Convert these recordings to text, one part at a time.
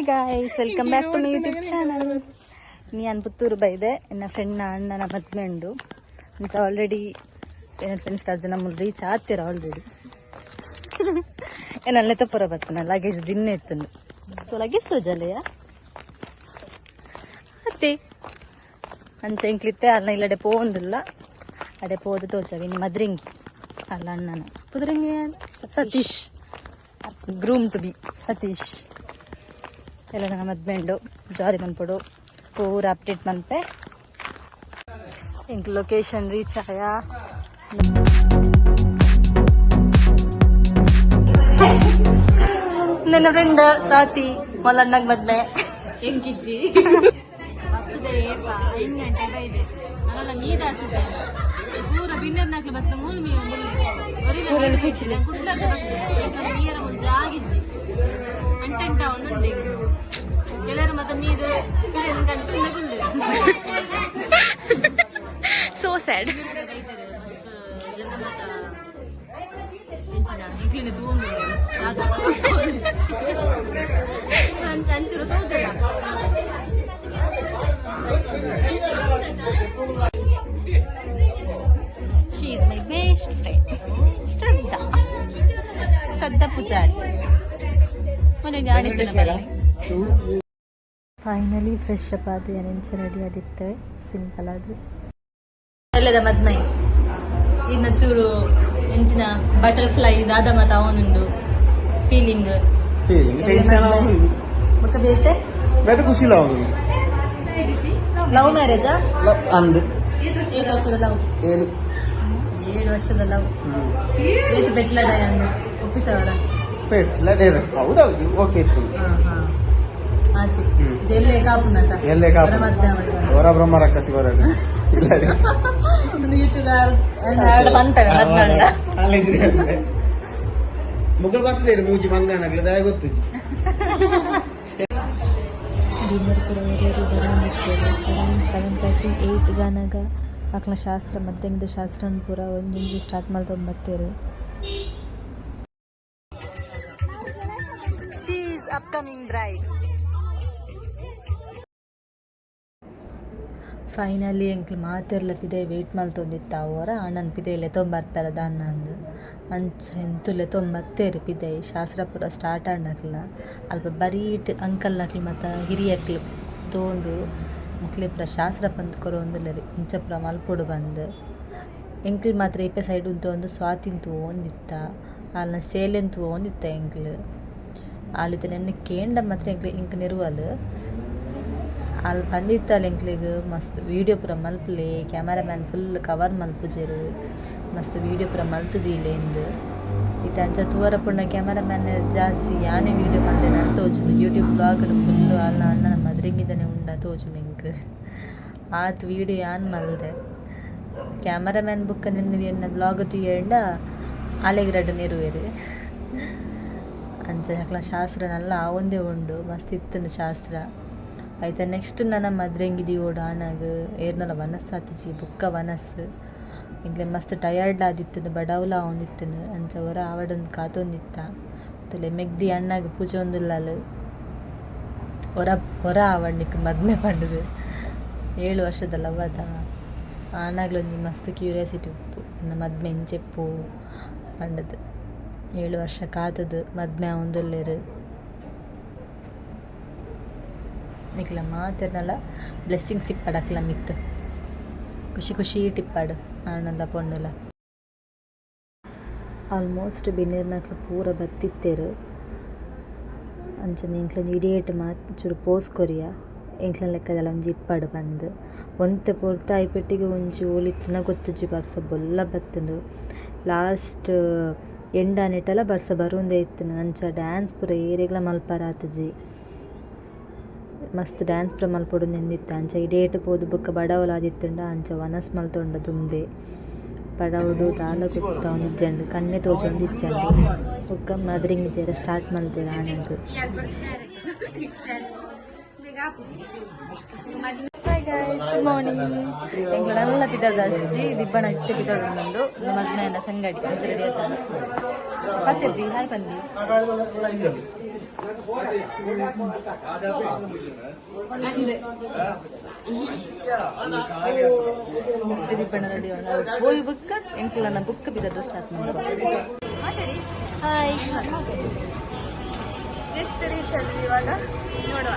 Hi guys, welcome back to my YouTube channel. ನಾನು ಪುತ್ತೂರು ಬೈದೆ ನನ್ನ ಫ್ರೆಂಡ್ನ ಅಣ್ಣನ ಮದುವೆ ಉಂಡು. ಮುಂಚೆ ಆಲ್ರೆಡಿ ಏನ ಫ್ರೆಂಡ್ಸ್ ಜನ ರೀಚ್ ಆಗ್ತೀರ ಆಲ್ರೆಡಿ. ಏನಲ್ಲೇ ತಪ್ಪರ ಬರ್ತಾನೆ ಲಗೇಜ್ ದಿನ ಎತ್ತನು ಸೊ ಲಗೇಜ್ ತೋಜಲೆಯ ಅತ್ತೆ ಅಂಚೆ ಇಂಕ್ಲಿತ್ತೆ ಅಲ್ಲ ಇಲ್ಲಡೆ ಪೋಂದಿಲ್ಲ ಅಡೆ ಪೋದು ತೋಚವಿ ನಿಮ್ಮ ಮದ್ರಿಂಗಿ ಅಲ್ಲ ಅಣ್ಣನ ಕುದ್ರಿಂಗಿ Satish groom to be Satish ಎಲ್ಲ ನನ್ನ ಮದ್ವೆ ಉಂಡು. ಜಾರಿ ಮನ್ಪಡು ಪೂರ ಅಪ್ಡೇಟ್ ಮಂತೆ ಇಂಕ್ ಲೊಕೇಶನ್ ರೀಚ್ ಆಯ. ನನ್ನ ಫ್ರೆಂಡ್ ಸಾತಿ ಮೊಲಣ್ಣಗ್ ಮದ್ವೆ ಎಂಕಿಜ್ಜಿ ಬರ್ತದೆ ಏಪ 5 ಗಂಟೆ ಇದೆ ನಾನು ನೀರು ಹಾಕ್ತಿದ್ದೆ ಪೂರ ಬಿನ್ನರ್ನಾಕ್ಲು ಬತ್ತ ಮೂಲ್ಮಿ ಒಂದಿಲ್ಲ ಕುಡ್ಲಾದ ನೀರ ಒಂದು ಜಾಗಿಜ್ಜಿ ಅಂಟಂಟ ಒಂದುಂಡೆ ಎಲ್ಲರೂ ಮತ್ತೆ ನೀರು ಗಂಟು ನಗುಲ್ದೆ ಸೋ ಸ್ಯಾಡ್ ಜನ ಮತ ಎಂಚಿನ ತೂಂದು ಅಂಚರು ತೋಜಲ್ಲ she is my best friend Shraddha Poojary ಮೊನ್ನೆ ಜ್ಞಾನಿತ್ತನ ಬರಲಿ. ಫೈನಲಿ ಫ್ರೆಶ್ ಅಪ್ ಆದ ನೆಂಚ ರೆಡಿ ಆದಿತ್ತೆ ಸಿಂಪಲ್ ಅದು ಎಲ್ಲದ ಮದ್ಮೈ ಇನ್ನ ಚೂರು ಎಂಚಿನ ಬಟರ್ಫ್ಲೈ ದಾದ ಮತ ಅವನುಂಡು ಫೀಲಿಂಗ್ ಮತ್ತೆ ಬೇತೆ ಬೇರೆ ಖುಷಿ ಲವ್ ಮ್ಯಾರೇಜಾ ಅಂದ್ 7 ವರ್ಷದ ಲವ್ 7 ವರ್ಷದ ಲವ್ ಬೇತೆ ಬೆಟ್ಲಡ ಒಪ್ಪಿಸವರ ಹೌದೌದು ಓಕೆ ಇತ್ತು ಆತಿ ಇದೆಲ್ಲೇ ಕಾಪುನತ ಎಲ್ಲೇ ಕಾಪು ಹೊರ ಬ್ರಹ್ಮರಕ್ಕ ಶಿವರ ಒಂದು ಯೂಟ್ಯೂಬ್ ಬಂತವೆ ಮದ್ಮಂಡ ಮುಗ್ಳು ಬರ್ತದೆ ಮೂಜಿ ಮಂಗನಗ್ಲದ ಗೊತ್ತು ಡಿನ್ನರ್ ಕೂಡ ಹಿರಿಯರು ಬರೋಂದಿರ್ತೇವೆ ಅರೌಂಡ್ 7:30 8 ಗಾನಾಗ ಮಕ್ಕಳ ಶಾಸ್ತ್ರ ಮದ್ರಂಗದ ಶಾಸ್ತ್ರನ ಪೂರ ಒಂದು ಸ್ಟಾರ್ಟ್ ಮಾಡ್ತೊಂಬತ್ತೇರು. She is upcoming bride. Finally ಎಂಕ್ಲು ಮಾತೆರ್ಲ ಪಿದೆ ವೆಯ್ಟ್ ಮಲ್ತೊಂದಿತ್ತ ಅವರ ಅಣ್ಣನ ಪಿದೆಯಲ್ಲೇ ತೊಂಬರ್ಪೆರ ದಾನ್ನ ಅಂದು ಮಂಚ ಎಂತುಲೆ ತೊಂಬತ್ತೇರು ಪಿದೆ ಶಾಸ್ತ್ರ ಪೂರ ಸ್ಟಾರ್ಟ್ ಆಡ್ನಕ್ಲ ಅಲ್ಪ ಬರೀಟ್ ಅಂಕಲ್ ನಕ್ಲು ಮತ್ತು ಹಿರಿಯಕ್ಲು ತೋಂದು ಮಕ್ಳು ಪೂರ ಶಾಸ್ತ್ರ ಪಂತ್ ಕೊರೊಂದುಲ್ಲೆರಿ ಇಂಚ ಪೂರ ಮಲ್ಪೊಡು ಬಂದು ಎಂಕ್ಲು ಮಾತ್ರ ಇಪ್ಪೆ ಸೈಡ್ ಒಂದು ಸ್ವಾತಿನ್ ತೂಂದಿತ್ತ ಅಲ್ನ ಶೇಲೆನ್ ತೂಂದಿತ್ತ ಎಂಕ್ಲು ಆಲಿತ ನೆನ್ನೆ ಕೇಂಡ ಮಾತ್ರ ಎಂಕ್ ನೆರುವಲು ಅಲ್ಲಿ ಬಂದಿತ್ತಲ್ಲ ಎಂಕ್ಲಿಗೆ ಮಸ್ತ್ ವೀಡಿಯೋ ಪೂರ ಮಲ್ಪಲೆ ಕ್ಯಾಮರಾಮ್ಯಾನ್ ಫುಲ್ ಕವರ್ ಮಲ್ಪುಜೆರು ಮಸ್ತ್ ವೀಡಿಯೋ ಪೂರ ಮಲ್ತದಿಲ್ಲ ಎಂದು ಇದು ಅಂಚ ತೂವರ ಪುಣ್ಣ ಕ್ಯಾಮರಾಮ್ಯಾನ್ ಜಾಸ್ತಿ ಯಾನೇ ವೀಡಿಯೋ ಮಲ್ದೆ ನಾನು ತೋಜುಂಡು ಯೂಟ್ಯೂಬ್ ಬ್ಲಾಗ್ ಫುಲ್ಲು ಅಲ್ಲ ಅಣ್ಣನ ಮದ್ರಿಂಗಿದ್ದಾನೆ ಉಂಡ ತೋಜುಂಡು ಎಂಕ್ ಆತು ವೀಡಿಯೋ ಯಾನ್ ಮಲ್ದೆ ಕ್ಯಾಮರಾಮ್ಯಾನ್ ಬುಕ್ಕ ನೆನ್ನ ಬ್ಲಾಗ್ తీయంಡ ಅಲೆಗ್ರಡ್ಡ ನೆರುವೆರು ಅಂಚ ಹಕ್ಲ ಶಾಸ್ತ್ರ ನಲ್ಲ ಒಂದೇ ಉಂಡು ಮಸ್ತ್ ಇತ್ತನು ಶಾಸ್ತ್ರ ಆಯ್ತಾ. ನೆಕ್ಸ್ಟ್ ನನ್ನ ಮದ್ರೆಂಗಿದಿ ಓಡು ಆನಾಗ ಏರ್ನಲ್ಲ ವನಸ್ ಆತಿಜಿ ಬುಕ್ಕ ವನಸ್ ಇಂಗ್ಲೆ ಮಸ್ತ್ ಟಯರ್ಡ್ ಆದಿತ್ತನು ಬಡವಲ ಅವನಿತ್ತನು ಅಂಚ ಹೊರ ಆವಡೊಂದು ಕಾತೊಂದಿತ್ತ ತಲೆ ಮೆಗ್ದಿ ಅಣ್ಣಾಗ ಪೂಜೆ ಒಂದಿಲ್ಲಲು ಹೊರ ಆವಡ್ನಿಕ್ ಮದ್ಮೆ ಪಂಡದು 7 ವರ್ಷದ ಲವ್ವದ ಆನಾಗ್ಲೊಂದು ಮಸ್ತ್ ಕ್ಯೂರಿಯಾಸಿಟಿ ಉಪ್ಪು ನನ್ನ ಮದ್ಮೆ ಎಂಚೆಪ್ಪು ಪಂಡದು 7 ವರ್ಷ ಕಾತದು ಮದ್ಮೆ ಒಂದೊಲ್ಲೆರು ನಿಕ್ಲ ಮಾತೆರ್ನಲ್ಲ ಬ್ಲೆಸ್ಸಿಂಗ್ಸ್ ಇಪ್ಪಡಕ್ಲ ಮಿತ್ತು ಖುಷಿ ಖುಷಿ ಟಿಪ್ಪಾಡು ಆಣಲ್ಲ ಪೊಣ್ಣಲ್ಲ ಆಲ್ಮೋಸ್ಟ್ ಬಿನ್ನೇರ್ನಕ್ಲ ಪೂರ ಬತ್ತಿತ್ತೇರು ಅಂಚನೆ ಎಂಕ್ಲೊಂದು ಇಡಿಯೇಟ್ ಚೂರು ಪೋಸ್ ಕೊರಿಯ ಎಂಕ್ಲ ಲೆಕ್ಕದಲ್ಲ ಒಂಜಿ ಇಪ್ಪಾಡು ಬಂದು ಒಂತೆ ಪೊರ್ತ ಐಪೆಟ್ಟಿಗೆ ಒಂಜಿ ಓಲಿತ್ತಿನ ಗೊತ್ತುಜಿ ಬರ್ಸ ಬೊಲ್ಲ ಬತ್ತುಂಡು ಲಾಸ್ಟ್ ಎಂಡಾನೆಟಲ್ಲ ಬರ್ಸ ಬರುಂದೇ ಇತ್ತನು ಅಂಚ ಡ್ಯಾನ್ಸ್ ಪೂರ ಏರೆಗ್ಲ ಮಲ್ಪರ ಆತಜಿ ಮಸ್ತ್ ಡ್ಯಾನ್ಸ್ ಪೂರ ಮಲ್ಪೊಡು ನೆಂದಿತ್ತ ಅಂಚ ಇಡೇಟ್ ಪೋದು ಬೊಕ್ಕ ಬಡವಲ ಆದಿತ್ತುಂಡ ಅಂಚ ವನಸ್ ಮಲ್ತೊಂಡ ದುಂಬೆ ಬಡವಡು ದಾಲ ಕುತ್ತ ಒಂದಿಜ್ಜಂಡು ಕಣ್ಣೆ ತೋಜೊಂದಿಜ್ಜಂಡು ಬೊಕ್ಕ ಮದ್ರಿಂಗಿದ್ದೇರ ಸ್ಟಾರ್ಟ್ ಮಲ್ತೇರ ಆನಾಗ. Hi guys, good morning. ಎಂಗ್ಲನೆಲ್ಲ ಪಿದದ ಅಜ್ಜಿ ದಿಬ್ಬಣ ಇತ್ತೆ ಪಿದೊಂಡು ಮದ್ಮೆಯನ್ನ ಸಂಗಡಿ ಅಂಚ ರೆಡಿ ಆತ ಪತ್ತಿರ್ದಿ ಹಾಯ್ ಬಂದಿ ದೀಪಣ್ಣ ರೆಡಿ ಹೋಗಿ ಬುಕ್ಕ ಎಂಕ್ಲ ನನ್ನ ಬುಕ್ ಬಿದ್ದರೆ ಸ್ಟಾರ್ಟ್ ಮಾಡ್ಬೋದು. ಹಾಯ್ ಜಸ್ಟ್ ರೀಚ್ ಆದ್ವಿ ಇವಾಗ ನೋಡುವ.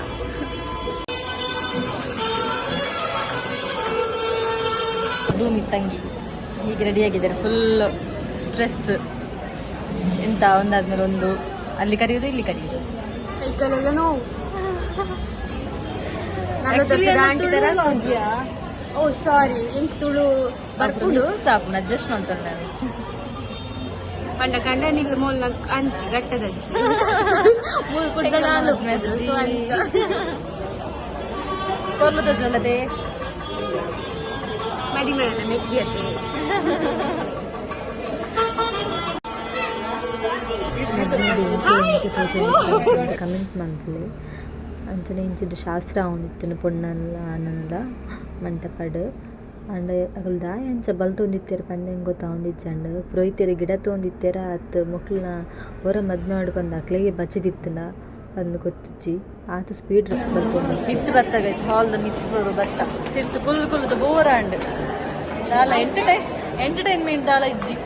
ರೂಮಿ ತಂಗಿ ಹೀಗೆ ರೆಡಿಯಾಗಿದ್ದಾರೆ. Full stress. ಎಂತ ಒಂದಾದ್ಮೇಲೆ ಒಂದು ಅಲ್ಲಿ ಕರೆಯೋದು ಇಲ್ಲಿ ಕರೆಯೋದು. ಕೈ ಕಾಲೆಲ್ಲ ನೋವು. ಓ ಸಾರಿ, ಇಂಕ್ ತುಳು ಬರ್ಪುಡು ಸಾಪುನ ಅಡ್ಜಸ್ಟ್ ಮಾಡ್ತಾನೆ ನಾನು. ಪಂಡ ಕಂಡನಿಗೆ ಮೂಲ ಅಂಚ ಗಟ್ಟದಂಚಿ ಮೂರು ಕೊರ್ಲು ತೋಜಲ್ಲದೆ ಮಡಿ ಮೇಳ ಮೆಗ್ಗಿಯತ್ತೆ. ಕಮೆಂಟ್ ಮಾಡ್ಲಿ ಅಂಚನೆ ಇಂಚಿನ ಶಾಸ್ತ್ರ ಅವನಿತ್ತಿನ ಪೊಣ್ಣಲ್ಲ ಆನಲ್ಲ ಮಂಟಪಡು ಅಂಡ ಅಗಲ್ ದಾಯ ಅಂಚ ಬಲ್ ತೊಂದಿತ್ತೇರು ಪಂಡ ಹೆಂಗೆ ಗೊತ್ತಾವಂದಿಚ್ಚಂಡು ಪುರೋಹಿತರು ಗಿಡ ತೊಂದಿತ್ತೇರ ಅತ್ತು ಮಕ್ಳನ್ನ ಹೊರ ಮದ್ಮೆ ಮಾಡಿ ಬಂದು ಅಕ್ಳಿಗೆ ಬಚ್ಚಿದಿತ್ತನ ಬಂದು ಗೊತ್ತಿಚ್ಚಿ ಆತ ಸ್ಪೀಡ್ ಬರ್ತದೆ. ಮಿತ್ತು ಬತ್ತ ಗೈಸ್, ಹಾಲ್ದ ಮಿತ್ತು ಬತ್ತ ತಿರ್ತು ಕುಲ್ಲು ಕುಲ್ದು ಬೋರ ಅಂಡ್ ದಾಲ ಎಂಟರ್ಟೈನ್ಮೆಂಟ್ ದಾಲ ಇಜ್ಜಿ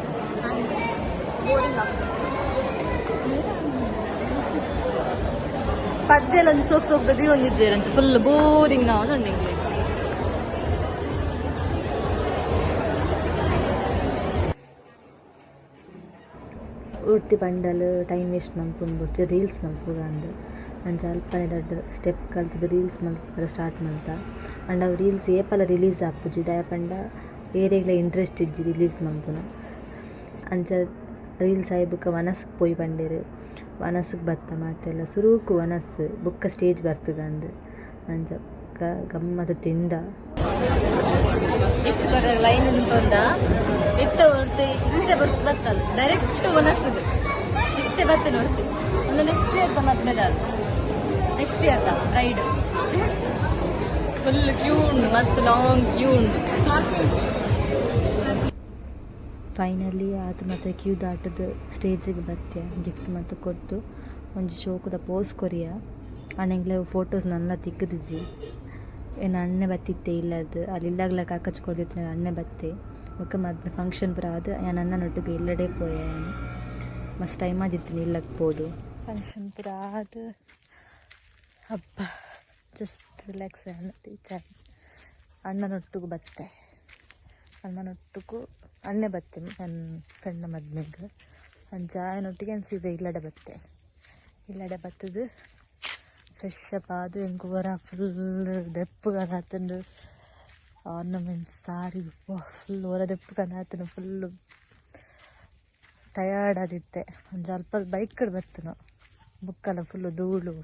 ಪದ್ಯೆಲ್ಲ ಒಂದು ಸೋಕ್ದದಿ ಒಂದಿದ್ದೇನೆ ಅಂಚ ಫುಲ್ ಬೋರಿಂಗ್ ನಾವು ಉಂಡೆಂಗ್ಲಿ. ಉಡ್ತಿ ಪಂಡಲು ಟೈಮ್ ವೇಸ್ಟ್ ಮಲ್ಕೊಂಡು ಬಿಡ್ತು ರೀಲ್ಸ್ ಮಲ್ಪುಗ ಅಂದು ಅಂಚ ಅಲ್ಪ ಎರಡು ಸ್ಟೆಪ್ ಕಲ್ತದ್ದು ರೀಲ್ಸ್ ಮಲ್ಪುಗ ಸ್ಟಾರ್ಟ್ ಮಾಡ್ತಾ ಅಂಡ್ ಅವು ರೀಲ್ಸ್ ಏಪಲ ರಿಲೀಸ್ ಆಪುಜಿ ದಯ ಪಂಡ ಏರೆಗ್ಲ ಇಂಟ್ರೆಸ್ಟ್ ಇಜ್ಜಿ ರಿಲೀಸ್ ಮಲ್ಪುನ ಅಂಚ ರೀಲ್ಸ್ ಆಯ್ ಬುಕ್ಕ ವನಸ್ಗೆ ಪೋಯಿ ಪಂಡೇರು ವನಸ್ಗೆ ಬತ್ತ ಮಾತೆಲ್ಲ ಸುರುಕು ವನಸ್ಸು ಬುಕ್ಕ ಸ್ಟೇಜ್ ಬರ್ತಗ ಅಂದು ಅಂಚ ಬುಕ್ಕ ಗಮ್ಮತ್ತು ತಿಂದ ಲೈನ್ ನಿಂತೊಂದ ಇತ್ತ ಹೊರ್ತಿ ಇತ್ತೆ ಬರ್ತಲ್ಲ ಡೈರೆಕ್ಟ್ ವನಸ್ಸು ಇತ್ತೆ ಬತ್ತೆ ನೋಡ್ತಿ ಒಂದು ನೆಕ್ಸ್ಟ್ ಇಯರ್ ಮದ್ಮೇಲೆ next year ride full queue ಉಂಡು ಮಸ್ತ್ ಲಾಂಗ್ ಕ್ಯೂ ಉಂಡು. ಫೈನಲಿ ಆತ ಮತ್ತೆ ಕ್ಯೂ ದಾಟದ ಸ್ಟೇಜಿಗೆ ಬರ್ತೀಯ ಗಿಫ್ಟ್ ಮತ್ತು ಕೊಟ್ಟು ಒಂಜಿ ಶೋಕದ ಪೋಸ್ ಕೊರಿಯ ಅಣ್ಣಂಗ್ಲೆ ಫೋಟೋಸ್ ನನ್ನ ತಿಕ್ಕದಿಜಿ ಏನು ಅಣ್ಣೆ ಬತ್ತಿತ್ತೆ ಇಲ್ಲದು ಅಲ್ಲಿ ಇಲ್ಲಾಗ್ಲ ಕಾಕಚ್ಕೊಳ್ದಿತ್ತು ಅಣ್ಣೆ ಬತ್ತೆ ಒಕ್ಕ ಮದ್ವೆ ಫಂಕ್ಷನ್ ಪುರ ಅದು ನಾನು ಅಣ್ಣನೊಟ್ಟಿಗೆ ಇಲ್ಲಡೆ ಪೋಯ ಮಸ್ತ್ ಟೈಮ್ ಆದಿತ್ತು ಇಲ್ಲಕ್ಕೆ ಪೋದು ಫಂಕ್ಷನ್ ಪುರ ಅದು ಹಬ್ಬ ಜಸ್ಟ್ ರಿಲ್ಯಾಕ್ಸ್ ಅಣ್ಣನೊಟ್ಟಿಗೆ ಬತ್ತೆ ಅಣ್ಣನೊಟ್ಟಿಗೂ ಅಣ್ಣೆ ಬತ್ತೆ ನನ್ನ ಫ್ರೆಂಡ್ ಮದ್ಮೆಗೆ ಅಂಚ ಆಯನೊಟ್ಟಿಗೆ ಅನ್ಸಿದೆ ಇಲ್ಲಡೆ ಬತ್ತೆ ಬತ್ತದು ಫ್ರೆಶ್ ಅಪ್ ಅದು ಹೆಂಗೆ ಹೊರ ಫುಲ್ ದೆಪ್ಪಗೆ ಆತಂದು ಆರ್ನಮೆಂಟ್ಸ್ ಸಾರಿ ಫುಲ್ ಹೊರ ದೆಪ್ಪಗೆ ಆತನು ಫುಲ್ಲು ಟಯರ್ಡ್ ಆದಿತ್ತೆ ಒಂದು ಸ್ವಲ್ಪ ಬೈಕ್ ಕಡೆ ಬತ್ತನು ಬುಕ್ಕಲ್ಲ ಫುಲ್ಲು ಧೂಳು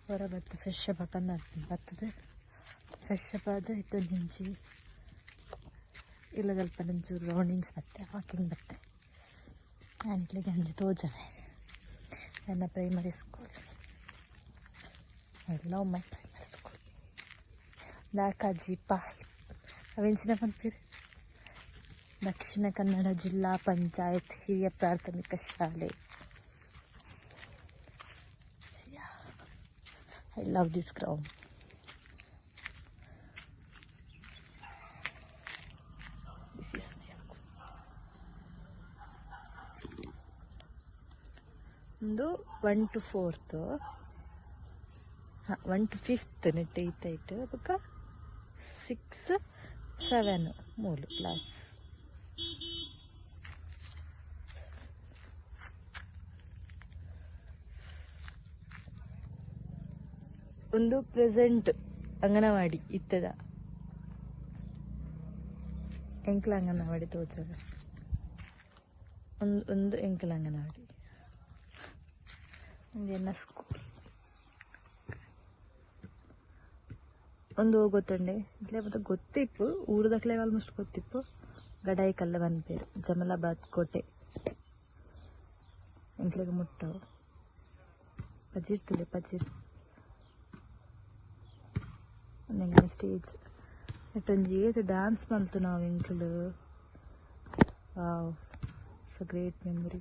ಹೊರ ಬತ್ತು ಫ್ರೆಶ್ ಅಪ್ ಹಾಕಂದು ಬರ್ತದೆ. ಫ್ರೆಶ್ ಅಪ್ ಆದ ಇತ್ತು ನಿಂಚಿ ಇಲ್ಲ ಸ್ವಲ್ಪ ನಂಚೂರು ರೌಂಡಿಂಗ್ಸ್ ಬತ್ತೆ ವಾಕಿಂಗ್ ಬತ್ತೆ ಆ್ಯಂಟ್ಲಿಗೆ ಅಂಜು ತೋಜವೆ ನನ್ನ primary school I love my primary school ದಾಕಾಜಿ ಪಾಯ್ ಅವೆನ್ಸಿನ ಬಂತೀರಿ ದಕ್ಷಿಣ ಕನ್ನಡ ಜಿಲ್ಲಾ ಪಂಚಾಯತ್ ಹಿರಿಯ ಪ್ರಾಥಮಿಕ ಶಾಲೆ. I love this ground. This is my school. ಒಂದು 1 to 4th 1 to 5th ನೆಟ್ ಇತ್ತಾಯ್ತು ಬುಕ್ಕ 6, 7 ಮೂರು ಕ್ಲಾಸ್. ಒಂದು ಪ್ರೆಸೆಂಟ್ ಅಂಗನವಾಡಿ ಇತ್ತದ ಎಂಕ್ಲ ಅಂಗನವಾಡಿ ತೋಚದ ಒಂದು ಎಂಕ್ಲ ಅಂಗನವಾಡಿ ಒಂದು ಎನ್ನ ಸ್ಕೂಲ್ ಒಂದು ಗೊತ್ತಂಡೆ ಇಟ್ಲೆ ಮತ್ತೆ ಗೊತ್ತಿಪ್ಪು ಊರದಕ್ಲೆ ಆಲ್ಮೋಸ್ಟ್ ಗೊತ್ತಿಪ್ಪು ಗಡಾಯಿ ಕಲ್ಲ ಬಂದ್ಪೇರು ಜಮಲಾಬಾದ್ ಕೋಟೆ ಎಂಕ್ಲೆಗೆ ಮುಟ್ಟವು ಪಜೀರ್ ತುಲೆ ಪಜೀರ್ ಒಂದೆಂಗಿನ ಸ್ಟೇಜ್ ಎಟ್ಟೊಂಜಿ ಏತು ಡ್ಯಾನ್ಸ್ ಬಂತು ನಾವು ಎಂಕ್ಲು wow it's a great memory.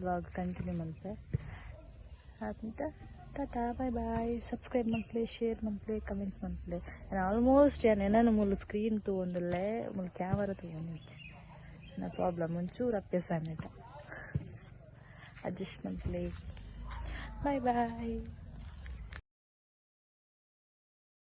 Vlog continue ಮಲ್ಪೆ ಅಂತ ಟಾಟಾ ಬಾಯ್ ಬಾಯ್. ಸಬ್ಸ್ಕ್ರೈಬ್ ಮಲ್ಪಲೆ, ಶೇರ್ ಮಲ್ಪಲೆ, ಕಮೆಂಟ್ ಮಲ್ಪಲೆ. ಆಲ್ಮೋಸ್ಟ್ ಏನನ್ನ ಮುಳ್ಳು ಸ್ಕ್ರೀನ್ ತೊಗೊಂಡಿಲ್ಲೇ ಮುಳ್ಳು ಕ್ಯಾಮರಾ ತೊಗೊಂಡಿದ್ದೆ. ನಾ ಪ್ರಾಬ್ಲಮ್ ಒಂಚೂರು ಅಭ್ಯಾಸ ಅನ್ನಿಟ್ಟ ಅಡ್ಜಸ್ಟ್ ಮಲ್ಪಲೆ. ಬಾಯ್ ಬಾಯ್.